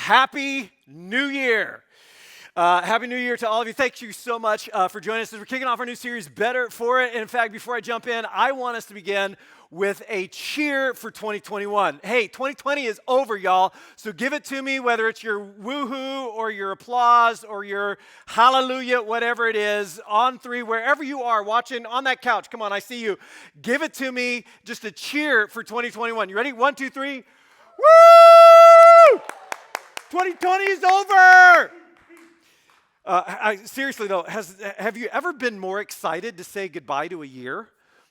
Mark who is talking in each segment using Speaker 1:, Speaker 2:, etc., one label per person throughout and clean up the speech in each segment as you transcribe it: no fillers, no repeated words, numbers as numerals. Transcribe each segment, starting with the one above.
Speaker 1: Happy New Year. Happy New Year to all of you. Thank you so much for joining us as we're kicking off our new series, Better For It. And in fact, before I jump in, I want us to begin with a cheer for 2021. Hey, 2020 is over, y'all. So give it to me, whether it's your woohoo or your applause or your hallelujah, whatever it is, on three, wherever you are watching on that couch. Come on, I see you. Give it to me, just a cheer for 2021. You ready? 1, 2, 3. Woo! 2020 is over. Seriously though, have you ever been more excited to say goodbye to a year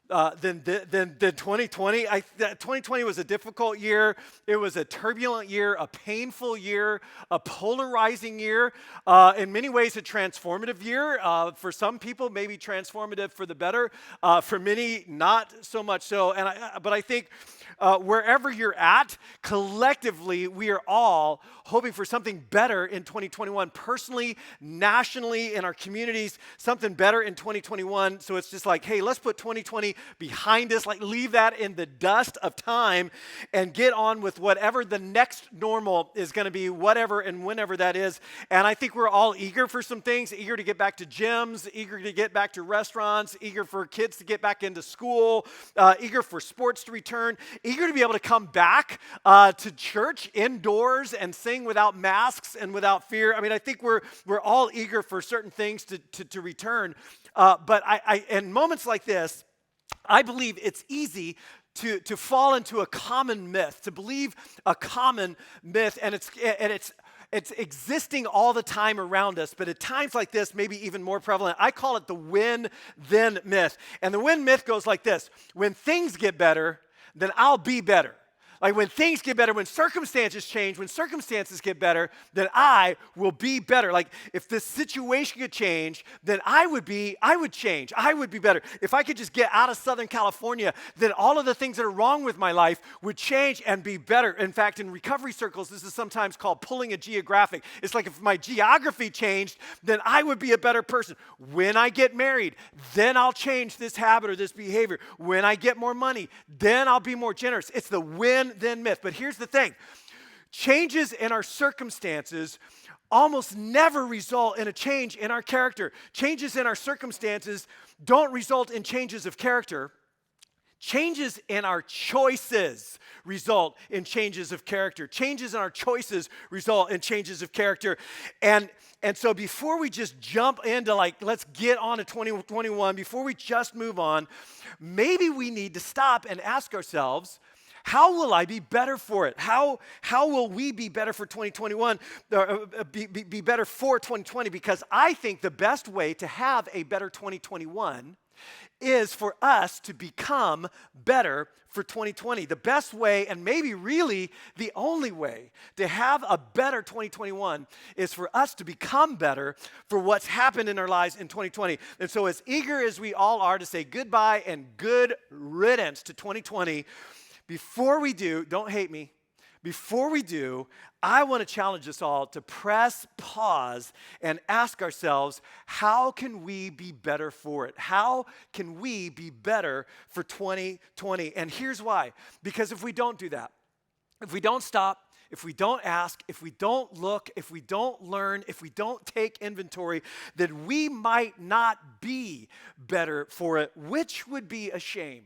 Speaker 1: than 2020? 2020 was a difficult year. It was a turbulent year, a painful year, a polarizing year. In many ways, a transformative year. For some people, maybe transformative for the better. For many, not so much so. But I think wherever you're at, collectively, we are all hoping for something better in 2021. Personally, nationally, in our communities, something better in 2021. So it's just like, hey, let's put 2020 behind us, like leave that in the dust of time and get on with whatever the next normal is going to be, whatever and whenever that is. And I think we're all eager for some things, eager to get back to gyms, eager to get back to restaurants, eager for kids to get back into school, eager for sports to return, eager to be able to come back to church indoors and sing without masks and without fear. I mean, I think we're all eager for certain things to return. But in moments like this, I believe it's easy to fall into a common myth, to believe a common myth, and it's existing all the time around us, but at times like this, maybe even more prevalent. I call it the win-then myth. And the win myth goes like this: when things get better, then I'll be better. Like when things get better, when circumstances change, when circumstances get better, then I will be better. Like if this situation could change, then I would change. I would be better. If I could just get out of Southern California, then all of the things that are wrong with my life would change and be better. In fact, in recovery circles, this is sometimes called pulling a geographic. It's like if my geography changed, then I would be a better person. When I get married, then I'll change this habit or this behavior. When I get more money, then I'll be more generous. It's the win-then myth. But here's the thing. Changes in our circumstances almost never result in a change in our character. Changes in our circumstances don't result in changes of character. Changes in our choices result in changes of character. Changes in our choices result in changes of character. And so before we just jump into let's get on to 2021, before we just move on, maybe we need to stop and ask ourselves, how will I be better for it? How will we be better for 2021, be better for 2020? Because I think the best way to have a better 2021 is for us to become better for 2020. The best way, and maybe really the only way to have a better 2021 is for us to become better for what's happened in our lives in 2020. And so as eager as we all are to say goodbye and good riddance to 2020, before we do, don't hate me, before we do, I want to challenge us all to press pause and ask ourselves, how can we be better for it? How can we be better for 2020? And here's why. Because if we don't do that, if we don't stop, if we don't ask, if we don't look, if we don't learn, if we don't take inventory, then we might not be better for it, which would be a shame.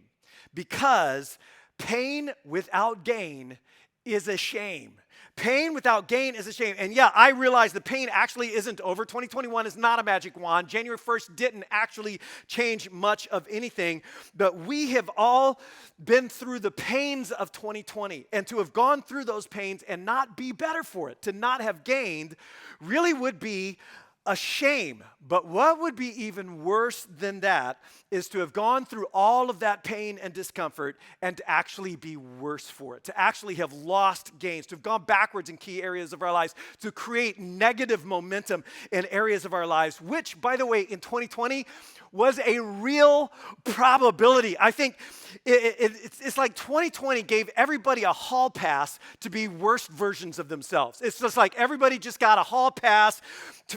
Speaker 1: Because pain without gain is a shame. Pain without gain is a shame. And yeah, I realize the pain actually isn't over. 2021 is not a magic wand. January 1st didn't actually change much of anything. But we have all been through the pains of 2020. And to have gone through those pains and not be better for it, to not have gained, really would be a shame. But what would be even worse than that is to have gone through all of that pain and discomfort and to actually be worse for it, to actually have lost gains, to have gone backwards in key areas of our lives, to create negative momentum in areas of our lives, which, by the way, in 2020 was a real probability. I think it's like 2020 gave everybody a hall pass to be worse versions of themselves. It's just like everybody just got a hall pass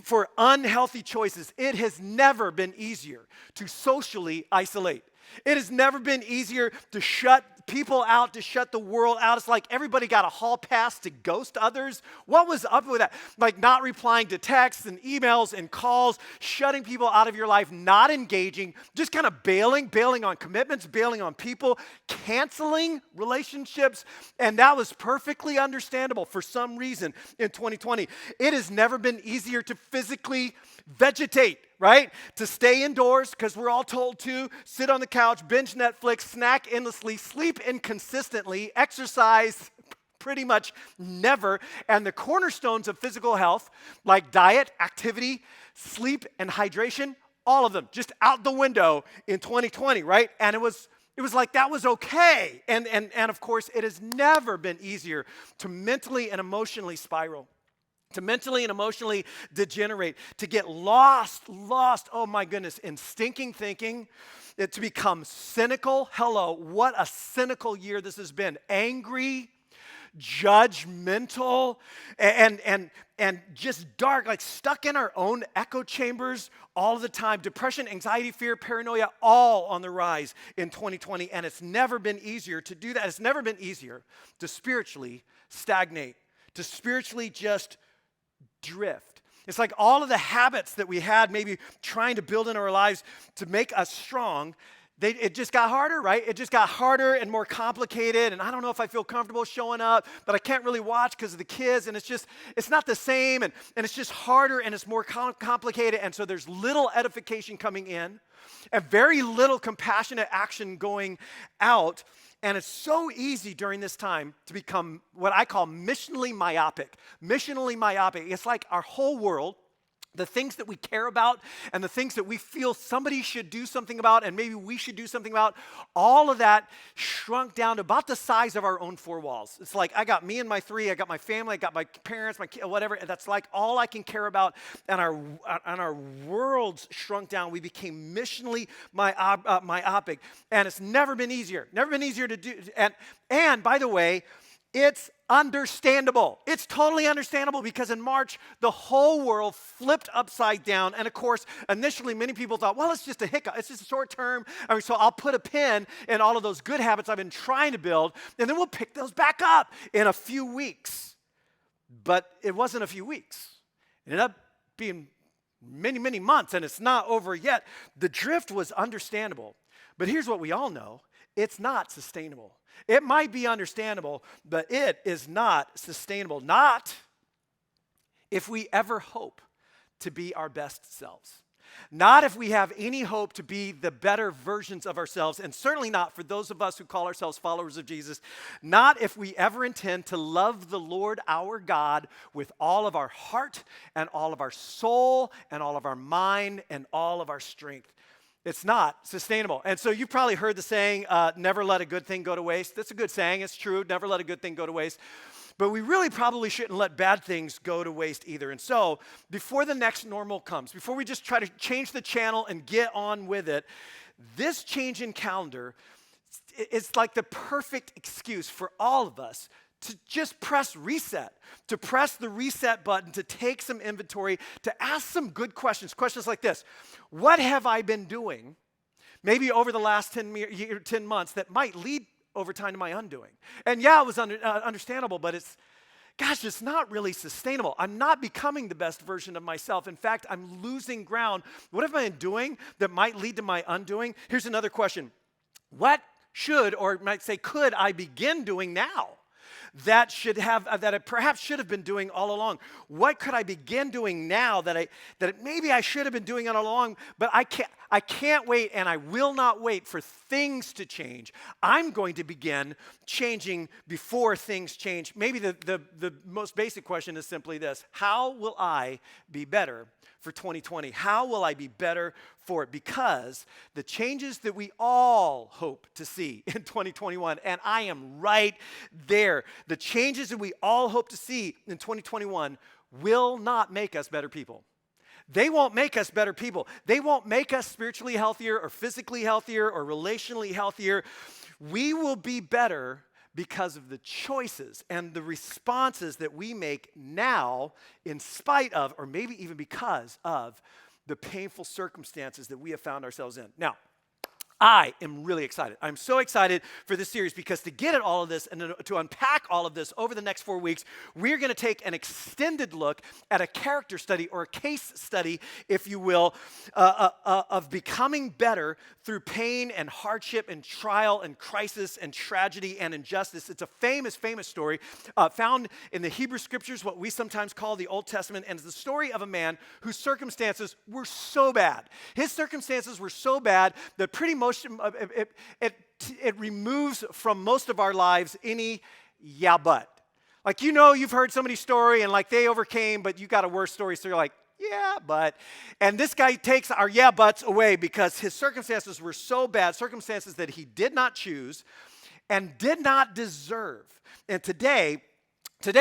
Speaker 1: for unhealthy choices. It has never been easier to socially isolate. It has never been easier to shut people out, to shut the world out. It's like everybody got a hall pass to ghost others. What was up with that? Like not replying to texts and emails and calls, shutting people out of your life, not engaging, just kind of bailing on commitments, bailing on people, canceling relationships. And that was perfectly understandable for some reason in 2020. It has never been easier to physically vegetate, right? To stay indoors because we're all told to, sit on the couch, binge Netflix, snack endlessly, sleep inconsistently, exercise pretty much never, and the cornerstones of physical health like diet, activity, sleep, and hydration, all of them just out the window in 2020, right? And it was like that was okay. And of course, it has never been easier to mentally and emotionally spiral, to mentally and emotionally degenerate, to get lost, oh my goodness, in stinking thinking, to become cynical. Hello, what a cynical year this has been. Angry, judgmental, and just dark, like stuck in our own echo chambers all the time. Depression, anxiety, fear, paranoia, all on the rise in 2020, and it's never been easier to do that. It's never been easier to spiritually stagnate, to spiritually just drift. It's like all of the habits that we had maybe trying to build in our lives to make us strong, it just got harder, right? It just got harder and more complicated, and I don't know if I feel comfortable showing up, but I can't really watch because of the kids, and it's not the same, and it's just harder, and it's more complicated, and so there's little edification coming in, and very little compassionate action going out. And it's so easy during this time to become what I call missionally myopic. Missionally myopic. It's like our whole world, the things that we care about and the things that we feel somebody should do something about and maybe we should do something about, all of that shrunk down to about the size of our own four walls. It's like I got me and my three, I got my family, I got my parents, my kids, whatever, and that's like all I can care about. And our worlds shrunk down. We became missionally myopic. And it's never been easier to do. And by the way, it's understandable. It's totally understandable because in March, the whole world flipped upside down. And of course, initially, many people thought, well, it's just a hiccup. It's just a short term. So I'll put a pin in all of those good habits I've been trying to build, and then we'll pick those back up in a few weeks. But it wasn't a few weeks. It ended up being many, many months, and it's not over yet. The drift was understandable. But here's what we all know. It's not sustainable. It might be understandable, but it is not sustainable. Not if we ever hope to be our best selves. Not if we have any hope to be the better versions of ourselves, and certainly not for those of us who call ourselves followers of Jesus. Not if we ever intend to love the Lord our God with all of our heart and all of our soul and all of our mind and all of our strength. It's not sustainable. And so you've probably heard the saying, never let a good thing go to waste. That's a good saying. It's true. Never let a good thing go to waste. But we really probably shouldn't let bad things go to waste either. And so before the next normal comes, before we just try to change the channel and get on with it, this change in calendar is like the perfect excuse for all of us to just press reset, to press the reset button, to take some inventory, to ask some good questions. Questions like this: what have I been doing maybe over the last 10 months that might lead over time to my undoing? And yeah, it was understandable, but it's not really sustainable. I'm not becoming the best version of myself. In fact, I'm losing ground. What have I been doing that might lead to my undoing? Here's another question. What should, or might say, could I begin doing now? That I perhaps should have been doing all along. What could I begin doing now that maybe I should have been doing it all along, but I can't wait, and I will not wait for things to change. I'm going to begin changing before things change. Maybe the most basic question is simply this: how will I be better for 2020? How will I be better for it? Because the changes that we all hope to see in 2021, and I am right there, the changes that we all hope to see in 2021 will not make us better people. They won't make us better people. They won't make us spiritually healthier or physically healthier or relationally healthier. We will be better because of the choices and the responses that we make now, in spite of, or maybe even because of, the painful circumstances that we have found ourselves in. Now, I am really excited. I'm so excited for this series because to get at all of this and to unpack all of this over the next 4 weeks, we're going to take an extended look at a character study or a case study, if you will, of becoming better through pain and hardship and trial and crisis and tragedy and injustice. It's a famous, famous story found in the Hebrew Scriptures, what we sometimes call the Old Testament, and it's the story of a man whose circumstances were so bad. His circumstances were so bad that pretty much it removes from most of our lives any yeah but. Like, you've heard somebody's story and like they overcame, but you got a worse story, so you're like, yeah, but. And this guy takes our yeah buts away because his circumstances were so bad, circumstances that he did not choose and did not deserve. And today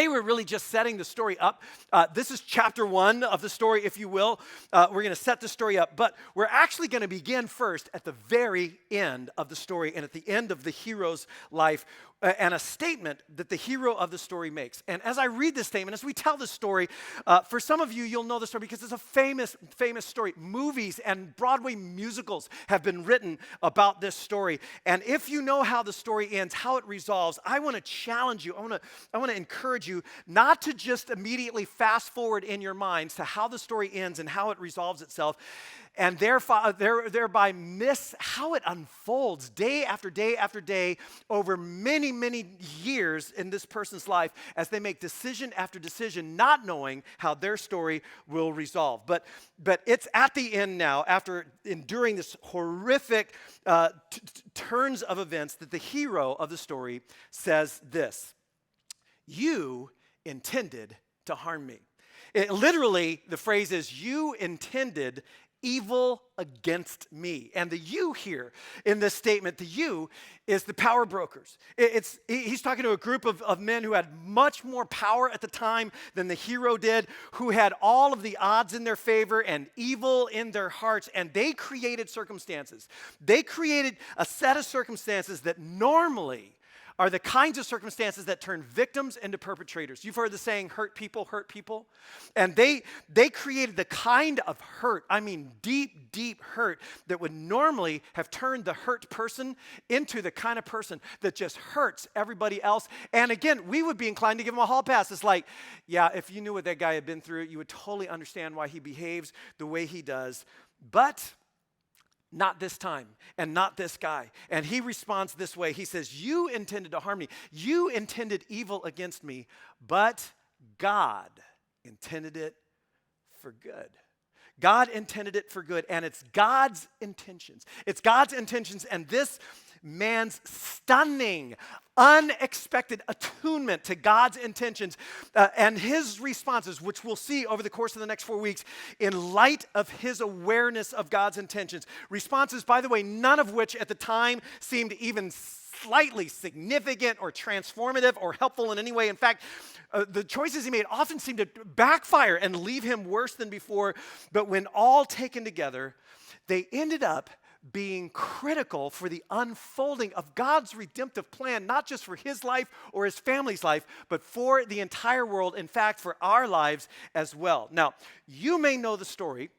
Speaker 1: we're really just setting the story up. This is chapter 1 of the story, if you will. We're going to set the story up, but we're actually going to begin first at the very end of the story and at the end of the hero's life and a statement that the hero of the story makes. And as I read this statement, as we tell this story, for some of you, you'll know the story because it's a famous, famous story. Movies and Broadway musicals have been written about this story. And if you know how the story ends, how it resolves, I want to challenge you. I want to encourage you not to just immediately fast forward in your minds to how the story ends and how it resolves itself, and thereby miss how it unfolds day after day after day over many, many years in this person's life as they make decision after decision, not knowing how their story will resolve. But it's at the end now, after enduring this horrific turns of events, that the hero of the story says this: "You intended to harm me." Literally, the phrase is, "You intended evil against me." And the you here in this statement, the you is the power brokers. He's talking to a group of men who had much more power at the time than the hero did, who had all of the odds in their favor and evil in their hearts, and they created circumstances. They created a set of circumstances that normally are the kinds of circumstances that turn victims into perpetrators. You've heard the saying, hurt people hurt people. And they created the kind of hurt, I mean deep, deep hurt, that would normally have turned the hurt person into the kind of person that just hurts everybody else. And again, we would be inclined to give him a hall pass. It's like, yeah, if you knew what that guy had been through, you would totally understand why he behaves the way he does. But not this time, and not this guy. And he responds this way. He says, "You intended to harm me. You intended evil against me, but God intended it for good." God intended it for good, and it's God's intentions. It's God's intentions, and this man's stunning, unexpected attunement to God's intentions and his responses, which we'll see over the course of the next 4 weeks, in light of his awareness of God's intentions. Responses, by the way, none of which at the time seemed even slightly significant or transformative or helpful in any way. In fact, the choices he made often seemed to backfire and leave him worse than before. But when all taken together, they ended up being critical for the unfolding of God's redemptive plan, not just for his life or his family's life, but for the entire world, in fact, for our lives as well. Now, you may know the story,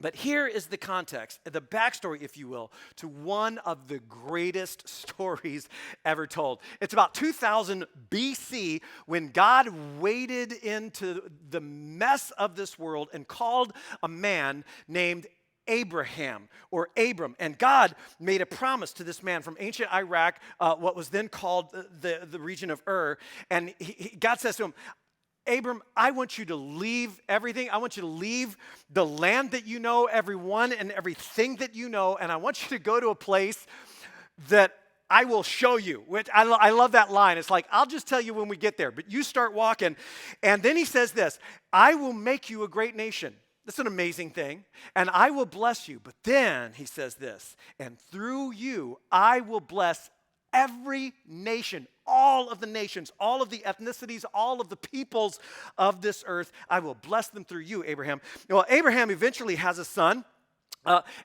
Speaker 1: but here is the context, the backstory, if you will, to one of the greatest stories ever told. It's about 2000 BC when God waded into the mess of this world and called a man named Abraham or Abram. And God made a promise to this man from ancient Iraq, what was then called the region of Ur. And God says to him, "Abram, I want you to leave everything. I want you to leave the land that you know, everyone and everything that you know, and I want you to go to a place that I will show you." Which I love that line. It's like, I'll just tell you when we get there, but you start walking. And then he says this: "I will make you a great nation." That's an amazing thing. "And I will bless you." But then he says this: "And through you, I will bless every nation, all of the nations, all of the ethnicities, all of the peoples of this earth. I will bless them through you, Abraham." Well, Abraham eventually has a son.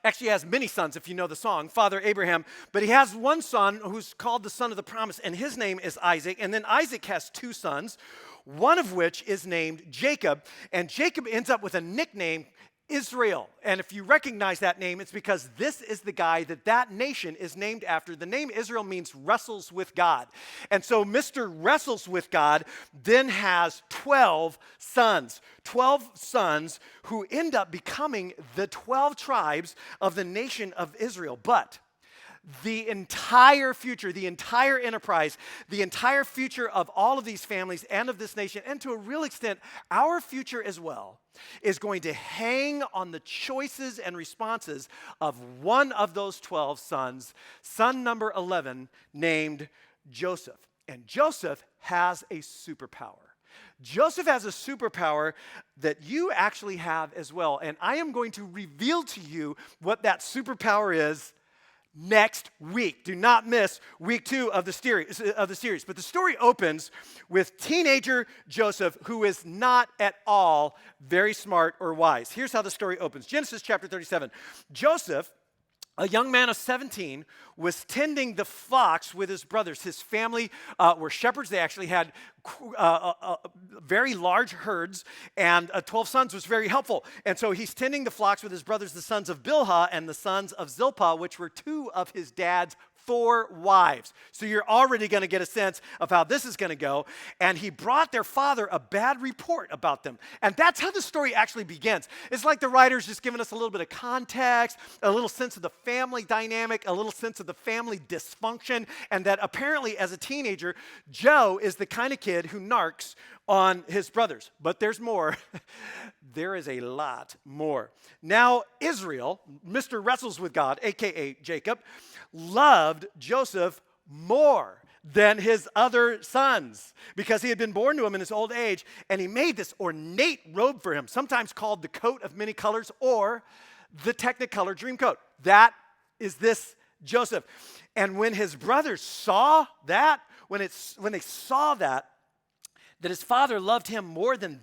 Speaker 1: Actually, he has many sons, if you know the song, Father Abraham. But he has one son who's called the son of the promise, and his name is Isaac. And then Isaac has two sons, one of which is named Jacob. And Jacob ends up with a nickname Israel. And if you recognize that name, it's because this is the guy that nation is named after. The name Israel means wrestles with God. And so Mr. Wrestles with God then has 12 sons. 12 sons who end up becoming the 12 tribes of the nation of Israel. But the entire future, the entire enterprise, the entire future of all of these families and of this nation, and to a real extent, our future as well, is going to hang on the choices and responses of one of those 12 sons, son number 11, named Joseph. And Joseph has a superpower. Joseph has a superpower that you actually have as well. And I am going to reveal to you what that superpower is next week. Do not miss week 2 of the series. But the story opens with teenager Joseph, who is not at all very smart or wise. Here's how the story opens. Genesis chapter 37. Joseph, a young man of 17, was tending the flocks with his brothers. His family were shepherds. They actually had very large herds, and 12 sons was very helpful. And so he's tending the flocks with his brothers, the sons of Bilhah and the sons of Zilpah, which were 2 of his dad's 4 wives. So you're already going to get a sense of how this is going to go. And he brought their father a bad report about them. And that's how the story actually begins. It's like the writer's just giving us a little bit of context, a little sense of the family dynamic, a little sense of the family dysfunction, and that apparently as a teenager, Joe is the kind of kid who narcs on his brothers. But there's more. There is a lot more. Now, Israel, Mr. Wrestles with God, a.k.a. Jacob, loved Joseph more than his other sons because he had been born to him in his old age, and he made this ornate robe for him, sometimes called the coat of many colors or the Technicolor dream coat. That is this Joseph. And when his brothers saw that, when they saw that his father loved him more than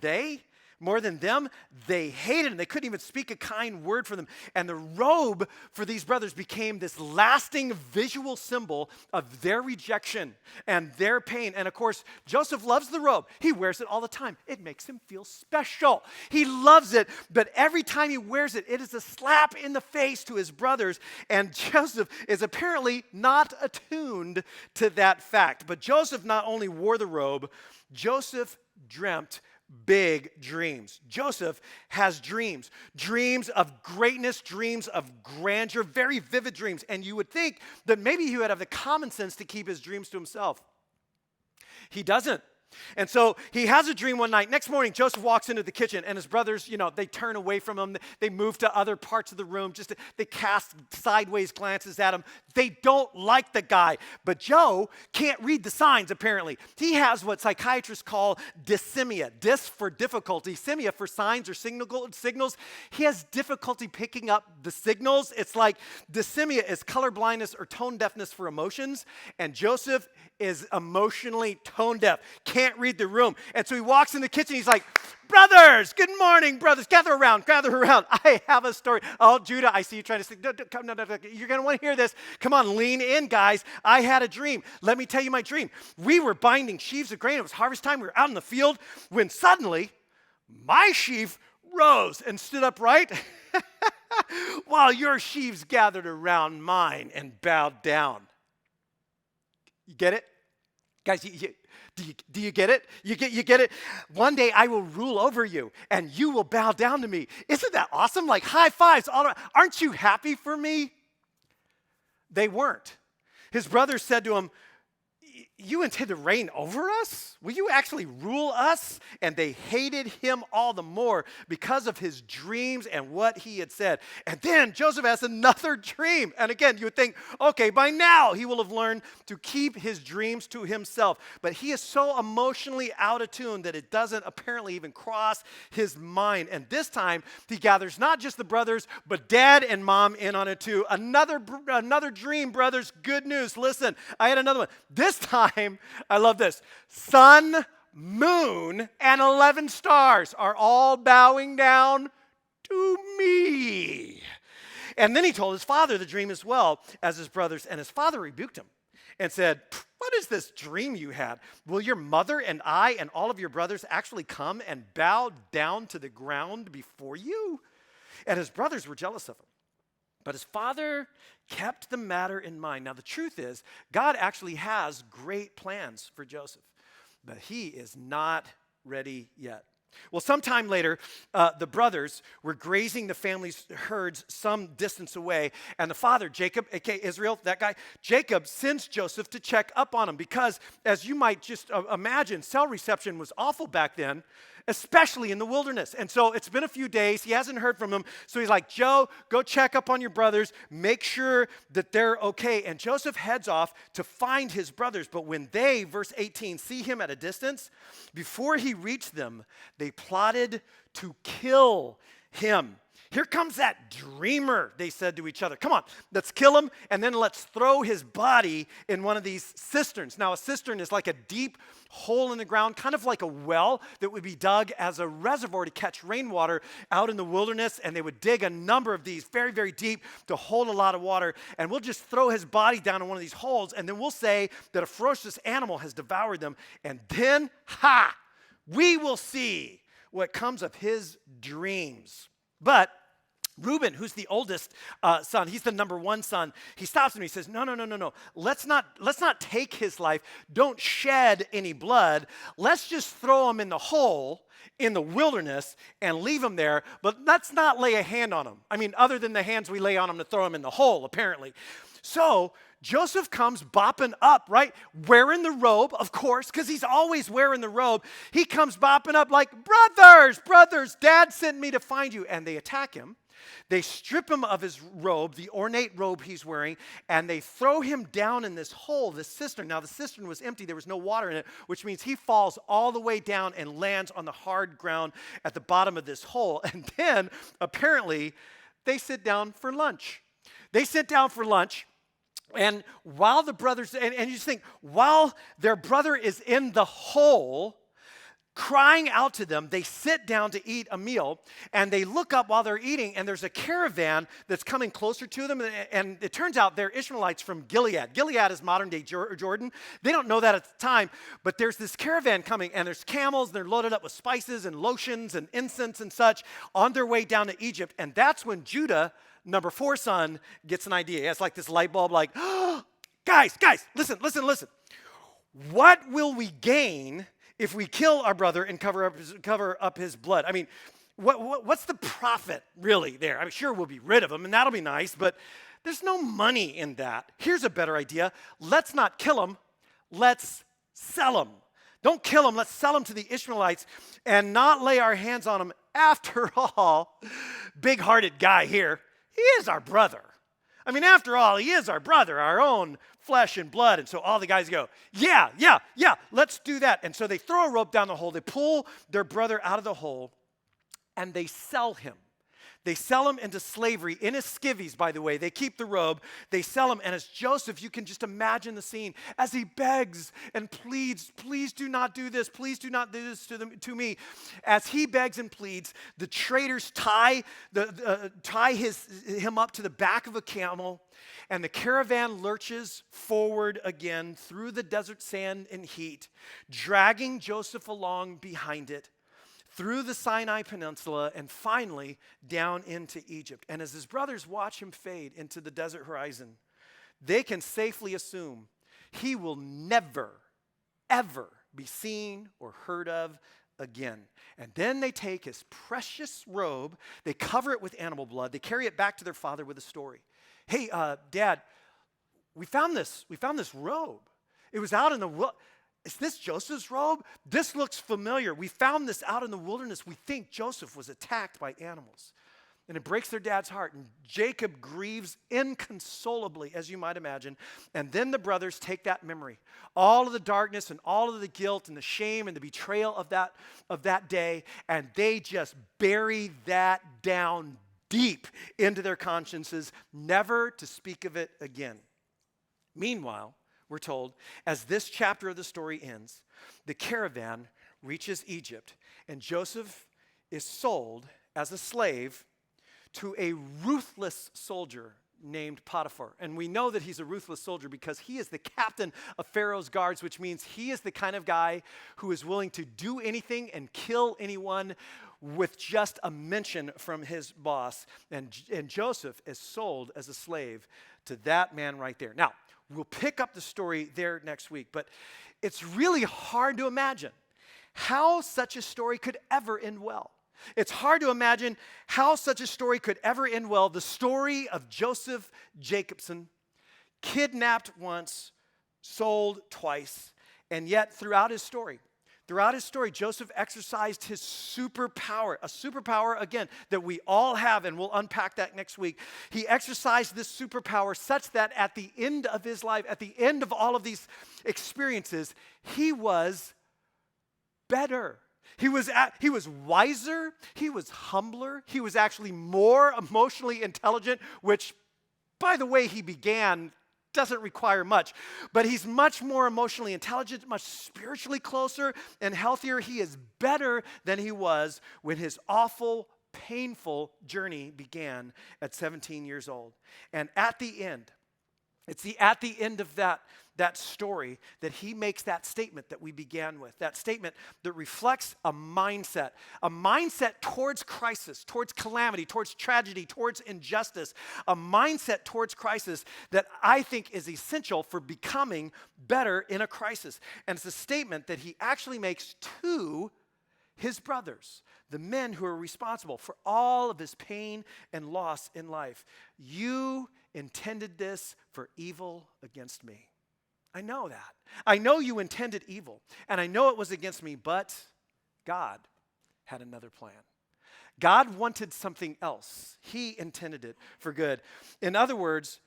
Speaker 1: them, they hated him. They couldn't even speak a kind word for them. And the robe for these brothers became this lasting visual symbol of their rejection and their pain. And of course, Joseph loves the robe. He wears it all the time. It makes him feel special. He loves it, but every time he wears it, it is a slap in the face to his brothers. And Joseph is apparently not attuned to that fact. But Joseph not only wore the robe, Joseph dreamt big dreams. Joseph has dreams of greatness, dreams of grandeur, very vivid dreams. And you would think that maybe he would have the common sense to keep his dreams to himself. He doesn't. And so he has a dream one night. Next morning, Joseph walks into the kitchen, and his brothers, they turn away from him. They move to other parts of the room. They cast sideways glances at him. They don't like the guy. But Joe can't read the signs, apparently. He has what psychiatrists call dyssemia. Dys for difficulty, semia for signs or signals. He has difficulty picking up the signals. It's like dyssemia is color blindness or tone deafness for emotions, and Joseph is emotionally tone deaf. Can't read the room. And so he walks in the kitchen. He's like, brothers, good morning, brothers. Gather around. I have a story. Oh, Judah, I see you trying to speak. No, you're going to want to hear this. Come on, lean in, guys. I had a dream. Let me tell you my dream. We were binding sheaves of grain. It was harvest time. We were out in the field when suddenly my sheaf rose and stood upright while your sheaves gathered around mine and bowed down. You get it? Guys, do you get it? You get it? One day I will rule over you, and you will bow down to me. Isn't that awesome? Like high fives all around. Aren't you happy for me? They weren't. His brothers said to him, you intend to reign over us? Will you actually rule us? And they hated him all the more because of his dreams and what he had said. And then Joseph has another dream. And again, you would think, okay, by now he will have learned to keep his dreams to himself. But he is so emotionally out of tune that it doesn't apparently even cross his mind. And this time he gathers not just the brothers, but dad and mom in on it too. Another dream, brothers. Good news. Listen, I had another one. This time, I love this. Sun, moon, and 11 stars are all bowing down to me. And then he told his father the dream as well as his brothers. And his father rebuked him and said, what is this dream you had? Will your mother and I and all of your brothers actually come and bow down to the ground before you? And his brothers were jealous of him. But his father kept the matter in mind. Now, the truth is, God actually has great plans for Joseph, but he is not ready yet. Well, sometime later, the brothers were grazing the family's herds some distance away, and the father, Jacob, aka Israel, that guy, Jacob sends Joseph to check up on him because, as you might just imagine, cell reception was awful back then, especially in the wilderness. And so it's been a few days. He hasn't heard from him. So he's like, Joe, go check up on your brothers. Make sure that they're okay. And Joseph heads off to find his brothers. But when they, verse 18, see him at a distance, before he reached them, they plotted to kill him. Here comes that dreamer, they said to each other. Come on, let's kill him, and then let's throw his body in one of these cisterns. Now, a cistern is like a deep hole in the ground, kind of like a well that would be dug as a reservoir to catch rainwater out in the wilderness, and they would dig a number of these very, very deep to hold a lot of water, and we'll just throw his body down in one of these holes, and then we'll say that a ferocious animal has devoured them, and then, we will see what comes of his dreams. But Reuben, who's the oldest son, he's the number one son, he stops him and he says, no. Let's not take his life. Don't shed any blood. Let's just throw him in the hole in the wilderness and leave him there, but let's not lay a hand on him. I mean, other than the hands we lay on him to throw him in the hole, apparently. So Joseph comes bopping up, right? Wearing the robe, of course, because he's always wearing the robe. He comes bopping up like, brothers, Dad sent me to find you. And they attack him. They strip him of his robe, the ornate robe he's wearing, and they throw him down in this hole, this cistern. Now, the cistern was empty. There was no water in it, which means he falls all the way down and lands on the hard ground at the bottom of this hole. And then, apparently, they sit down for lunch. And while the brothers, and you just think, while their brother is in the hole, crying out to them, they sit down to eat a meal, and they look up while they're eating, and there's a caravan that's coming closer to them, and it turns out they're Ishmaelites from Gilead. Gilead is modern-day Jordan. They don't know that at the time, but there's this caravan coming, and there's camels, and they're loaded up with spices and lotions and incense and such on their way down to Egypt, and that's when Judah, number 4 son, gets an idea. He has like this light bulb like, guys, listen. What will we gain if we kill our brother and cover up his blood? I mean, what's the profit really there? I mean, sure, we'll be rid of him, and that'll be nice, but there's no money in that. Here's a better idea. Let's not kill him. Let's sell him. Don't kill him. Let's sell him to the Ishmaelites and not lay our hands on him. After all, big-hearted guy here, he is our brother. I mean, after all, he is our brother, our own flesh and blood. And so all the guys go, yeah, let's do that. And so they throw a rope down the hole. They pull their brother out of the hole, and they sell him. They sell him into slavery, in his skivvies, by the way. They keep the robe. They sell him. And as Joseph, you can just imagine the scene as he begs and pleads, please do not do this. Please do not do this to me. As he begs and pleads, the traders tie him up to the back of a camel, and the caravan lurches forward again through the desert sand and heat, dragging Joseph along behind it, through the Sinai Peninsula, and finally down into Egypt. And as his brothers watch him fade into the desert horizon, they can safely assume he will never, ever be seen or heard of again. And then they take his precious robe, they cover it with animal blood, they carry it back to their father with a story. Hey, Dad, we found this robe. It was out in the wilderness. Is this Joseph's robe? This looks familiar. We found this out in the wilderness. We think Joseph was attacked by animals. And it breaks their dad's heart. And Jacob grieves inconsolably, as you might imagine. And then the brothers take that memory, all of the darkness and all of the guilt and the shame and the betrayal of that day, and they just bury that down deep into their consciences, never to speak of it again. Meanwhile, we're told, as this chapter of the story ends, the caravan reaches Egypt, and Joseph is sold as a slave to a ruthless soldier named Potiphar. And we know that he's a ruthless soldier because he is the captain of Pharaoh's guards, which means he is the kind of guy who is willing to do anything and kill anyone with just a mention from his boss. And Joseph is sold as a slave to that man right there. Now, we'll pick up the story there next week, but it's really hard to imagine how such a story could ever end well. It's hard to imagine how such a story could ever end well. The story of Joseph Jacobson, kidnapped once, sold twice, and yet throughout his story, Joseph exercised his superpower, a superpower, again, that we all have, and we'll unpack that next week. He exercised this superpower such that at the end of his life, at the end of all of these experiences, he was better. He was wiser, he was humbler, he was actually more emotionally intelligent, which, by the way he began, doesn't require much. But he's much more emotionally intelligent, much spiritually closer and healthier. He is better than he was when his awful, painful journey began at 17 years old. And at the end, it's at the end of that story that he makes that statement that we began with, that statement that reflects a mindset towards crisis, towards calamity, towards tragedy, towards injustice, a mindset towards crisis that I think is essential for becoming better in a crisis. And it's a statement that he actually makes to his brothers, the men who are responsible for all of his pain and loss in life. You intended this for evil against me. I know that. I know you intended evil, and I know it was against me, but God had another plan. God wanted something else. He intended it for good. In other words,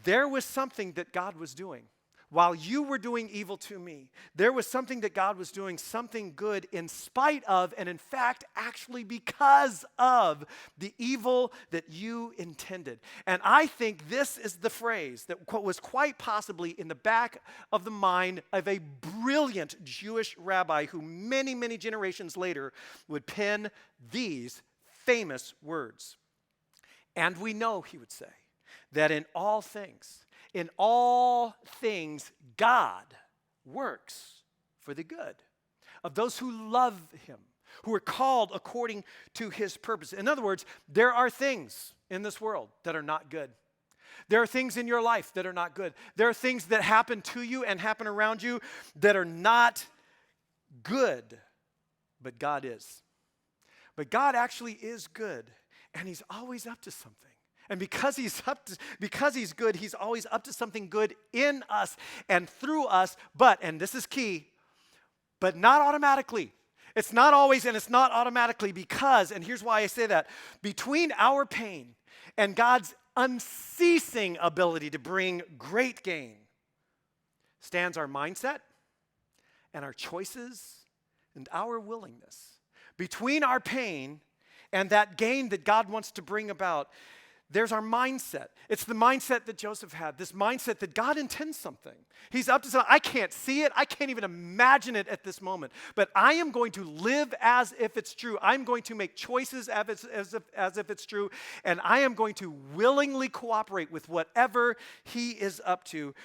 Speaker 1: there was something that God was doing. While you were doing evil to me, there was something that God was doing, something good in spite of, and in fact, actually because of the evil that you intended. And I think this is the phrase that was quite possibly in the back of the mind of a brilliant Jewish rabbi who many, many generations later would pen these famous words. And we know, he would say, that in all things, God works for the good of those who love him, who are called according to his purpose. In other words, there are things in this world that are not good. There are things in your life that are not good. There are things that happen to you and happen around you that are not good, but God is. But God actually is good, and he's always up to something. And because he's good, he's always up to something good in us and through us, and this is key, but not automatically. It's not always, and it's not automatically because, and here's why I say that, between our pain and God's unceasing ability to bring great gain stands our mindset and our choices and our willingness. Between our pain and that gain that God wants to bring about, there's our mindset. It's the mindset that Joseph had, this mindset that God intends something. He's up to something. I can't see it. I can't even imagine it at this moment. But I am going to live as if it's true. I'm going to make choices as if it's true. And I am going to willingly cooperate with whatever he is up to.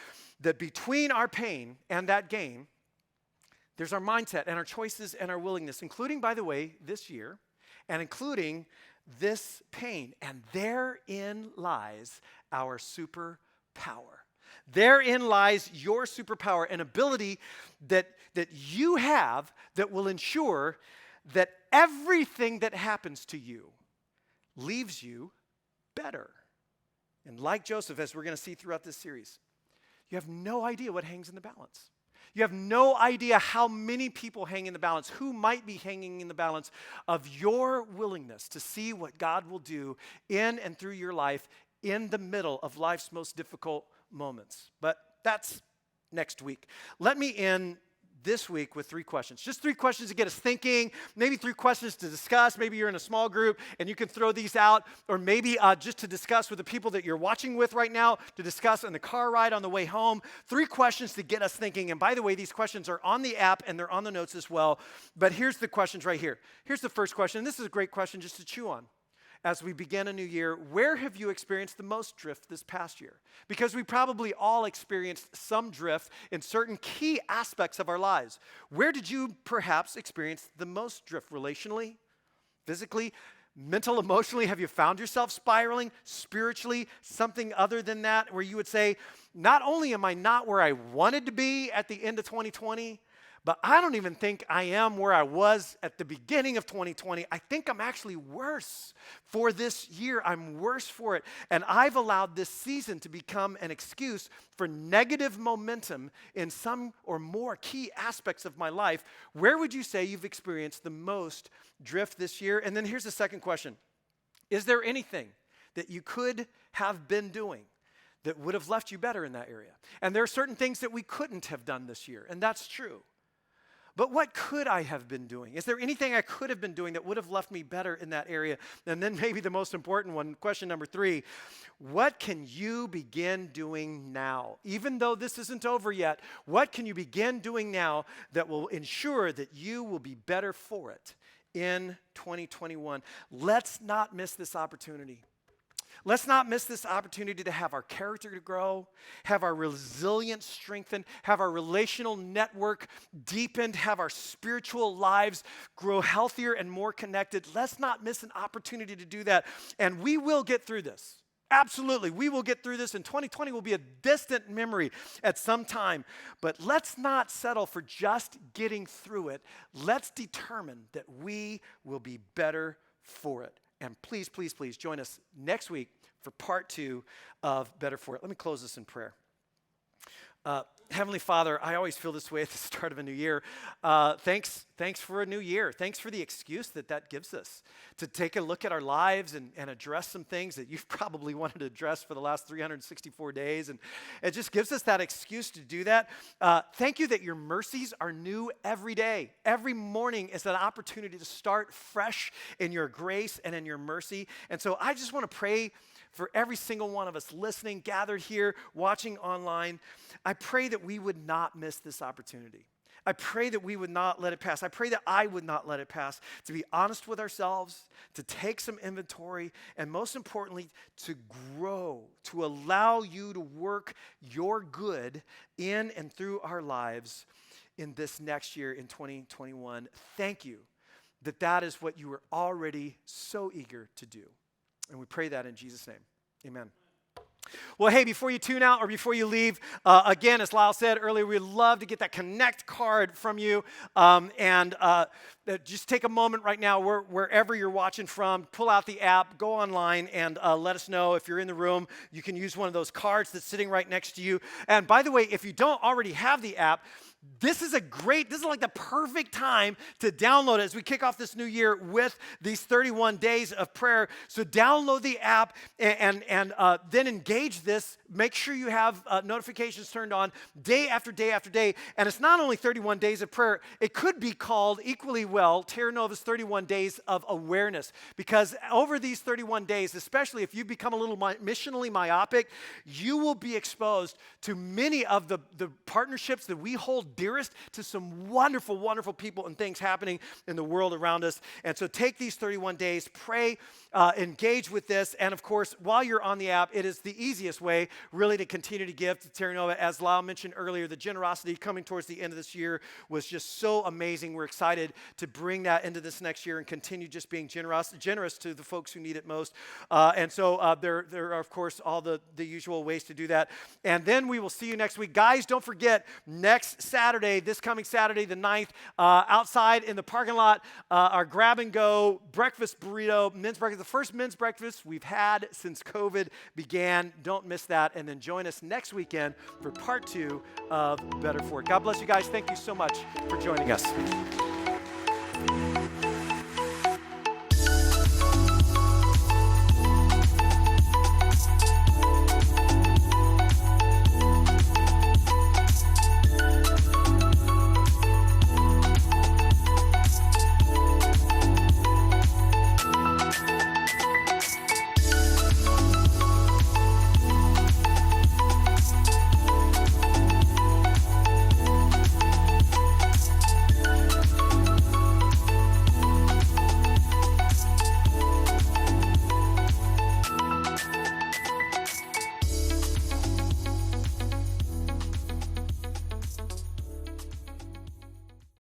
Speaker 1: That between our pain and that gain, there's our mindset and our choices and our willingness, including, by the way, this year, and including this pain. And therein lies our superpower. Therein lies your superpower, an ability that you have that will ensure that everything that happens to you leaves you better. And like Joseph, as we're going to see throughout this series, you have no idea what hangs in the balance. You have no idea how many people hang in the balance, who might be hanging in the balance of your willingness to see what God will do in and through your life in the middle of life's most difficult moments. But that's next week. Let me end this week with 3 questions. Just 3 questions to get us thinking, maybe 3 questions to discuss. Maybe you're in a small group and you can throw these out, or maybe just to discuss with the people that you're watching with right now, to discuss in the car ride on the way home. 3 questions to get us thinking. And by the way, these questions are on the app and they're on the notes as well. But here's the questions right here. Here's the first question. This is a great question just to chew on. As we begin a new year, where have you experienced the most drift this past year? Because we probably all experienced some drift in certain key aspects of our lives. Where did you perhaps experience the most drift relationally, physically, mental, emotionally? Have you found yourself spiraling spiritually, something other than that, where you would say, not only am I not where I wanted to be at the end of 2020, but I don't even think I am where I was at the beginning of 2020. I think I'm actually worse for this year. I'm worse for it. And I've allowed this season to become an excuse for negative momentum in some or more key aspects of my life. Where would you say you've experienced the most drift this year? And then here's the second question. Is there anything that you could have been doing that would have left you better in that area? And there are certain things that we couldn't have done this year, and that's true. But what could I have been doing? Is there anything I could have been doing that would have left me better in that area? And then maybe the most important one, question number 3, what can you begin doing now? Even though this isn't over yet, what can you begin doing now that will ensure that you will be better for it in 2021? Let's not miss this opportunity. Let's not miss this opportunity to have our character to grow, have our resilience strengthened, have our relational network deepened, have our spiritual lives grow healthier and more connected. Let's not miss an opportunity to do that. And we will get through this. Absolutely, we will get through this, and 2020 will be a distant memory at some time. But let's not settle for just getting through it. Let's determine that we will be better for it. And please, please, please join us next week for part 2 of Better For It. Let me close this in prayer. Heavenly Father, I always feel this way at the start of a new year. Thanks for a new year. Thanks for the excuse that gives us to take a look at our lives and address some things that you've probably wanted to address for the last 364 days. And it just gives us that excuse to do that. Thank you that your mercies are new every day. Every morning is an opportunity to start fresh in your grace and in your mercy. And so I just want to pray for every single one of us listening, gathered here, watching online. I pray that we would not miss this opportunity. I pray that we would not let it pass. I pray that I would not let it pass, to be honest with ourselves, to take some inventory, and most importantly, to grow, to allow you to work your good in and through our lives in this next year, in 2021. Thank you that is what you were already so eager to do. And we pray that in Jesus' name. Amen. Well, hey, before you tune out or before you leave, again, as Lyle said earlier, we'd love to get that Connect card from you. Just take a moment right now, wherever you're watching from, pull out the app, go online, and let us know if you're in the room. You can use one of those cards that's sitting right next to you. And by the way, if you don't already have the app, this is like the perfect time to download it as we kick off this new year with these 31 days of prayer. So download the app and then engage this. Make sure you have notifications turned on day after day after day. And it's not only 31 days of prayer. It could be called equally well Terra Nova's 31 days of awareness. Because over these 31 days, especially if you become a little missionally myopic, you will be exposed to many of the partnerships that we hold dearest, to some wonderful, wonderful people and things happening in the world around us. And so take these 31 days, pray, engage with this. And of course, while you're on the app, it is the easiest way really to continue to give to Terra Nova. As Lyle mentioned earlier, the generosity coming towards the end of this year was just so amazing. We're excited to bring that into this next year and continue just being generous to the folks who need it most. And so there are, of course, all the usual ways to do that. And then we will see you next week. Guys, don't forget, next this coming Saturday, the 9th, outside in the parking lot, our grab-and-go breakfast burrito, men's breakfast, the first men's breakfast we've had since COVID began. Don't miss that. And then join us next weekend for part 2 of Better For It. God bless you guys. Thank you so much for joining us.